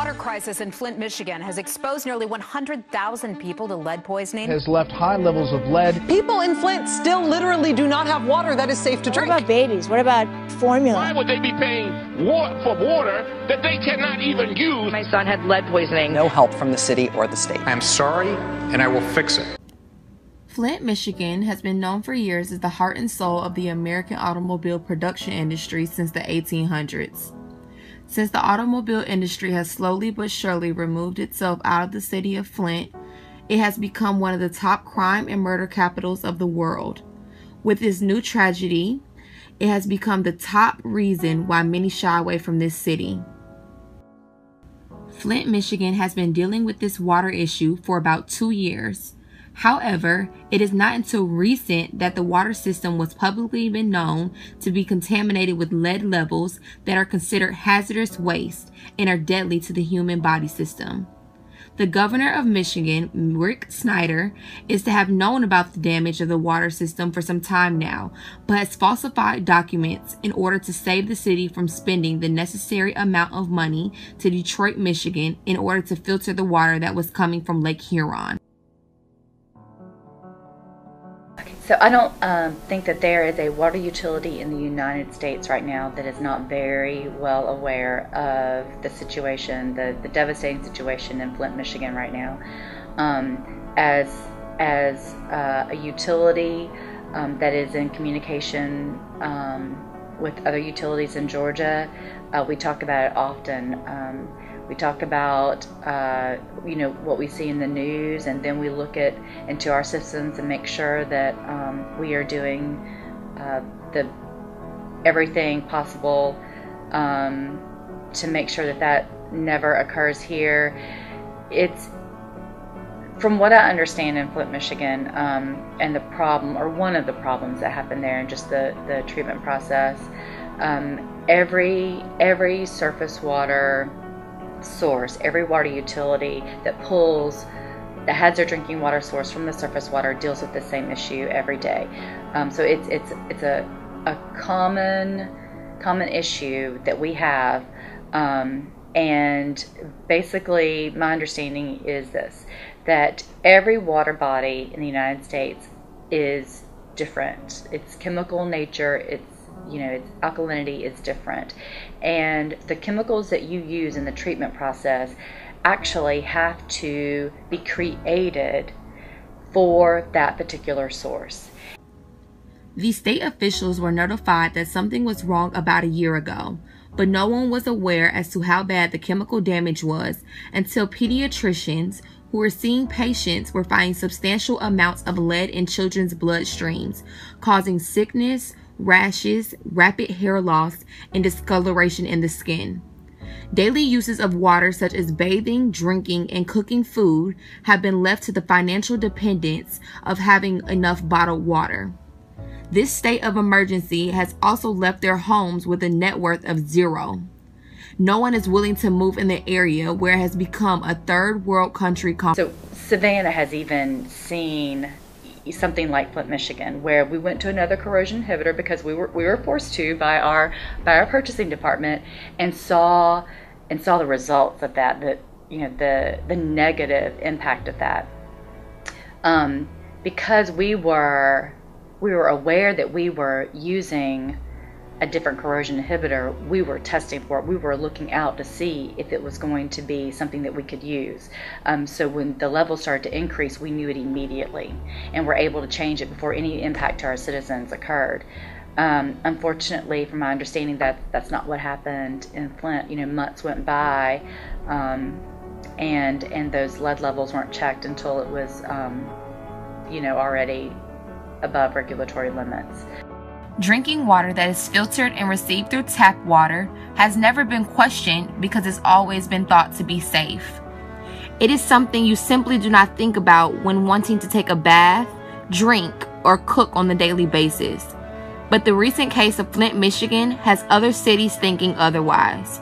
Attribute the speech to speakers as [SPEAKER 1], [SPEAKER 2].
[SPEAKER 1] water crisis in Flint, Michigan has exposed nearly 100,000 people to lead poisoning.
[SPEAKER 2] Has left high levels of lead.
[SPEAKER 3] People in Flint still literally do not have water that is safe to drink.
[SPEAKER 4] What about babies? What about formula?
[SPEAKER 5] Why would they be paying for water that they cannot even use?
[SPEAKER 6] My son had lead poisoning.
[SPEAKER 3] No help from the city or the state.
[SPEAKER 7] I'm sorry, and I will fix it.
[SPEAKER 8] Flint, Michigan has been known for years as the heart and soul of the American automobile production industry since the 1800s. Since the automobile industry has slowly but surely removed itself out of the city of Flint, it has become one of the top crime and murder capitals of the world. With this new tragedy, it has become the top reason why many shy away from this city. Flint, Michigan has been dealing with this water issue for about 2 years. However, it is not until recent that the water system was publicly been known to be contaminated with lead levels that are considered hazardous waste and are deadly to the human body system. The governor of Michigan, Rick Snyder, is to have known about the damage of the water system for some time now, but has falsified documents in order to save the city from spending the necessary amount of money to Detroit, Michigan, in order to filter the water that was coming from Lake Huron.
[SPEAKER 9] So I don't think that there is a water utility in the United States right now that is not very well aware of the situation, the devastating situation in Flint, Michigan right now. As a utility that is in communication with other utilities in Georgia, we talk about it often. We talk about what we see in the news, and then we look into our systems and make sure that we are doing everything possible to make sure that never occurs here. It's, from what I understand in Flint, Michigan, and the problem, or one of the problems that happened there, and just the treatment process, every surface water source, every water utility that has their drinking water source from the surface water deals with the same issue every day. So it's a common issue that we have, and basically my understanding is this, that every water body in the United States is different. Its chemical nature, its alkalinity is different, and the chemicals that you use in the treatment process actually have to be created for that particular source.
[SPEAKER 8] The state officials were notified that something was wrong about a year ago, but no one was aware as to how bad the chemical damage was until pediatricians who were seeing patients were finding substantial amounts of lead in children's bloodstreams, causing sickness, rashes, rapid hair loss, and discoloration in the skin. Daily uses of water such as bathing, drinking, and cooking food have been left to the financial dependence of having enough bottled water. This state of emergency has also left their homes with a net worth of zero. No one is willing to move in the area where it has become a third world country.
[SPEAKER 9] So Savannah has even seen something like Flint, Michigan, where we went to another corrosion inhibitor because we were forced to by our purchasing department, and saw the results of that, the negative impact of that, because we were aware that we were using a different corrosion inhibitor. We were testing for it. We were looking out to see if it was going to be something that we could use. So when the levels started to increase, we knew it immediately, and were able to change it before any impact to our citizens occurred. Unfortunately, from my understanding, that's not what happened in Flint. Months went by, and those lead levels weren't checked until it was, already above regulatory limits.
[SPEAKER 8] Drinking water that is filtered and received through tap water has never been questioned because it's always been thought to be safe. It is something you simply do not think about when wanting to take a bath, drink, or cook on a daily basis. But the recent case of Flint, Michigan has other cities thinking otherwise.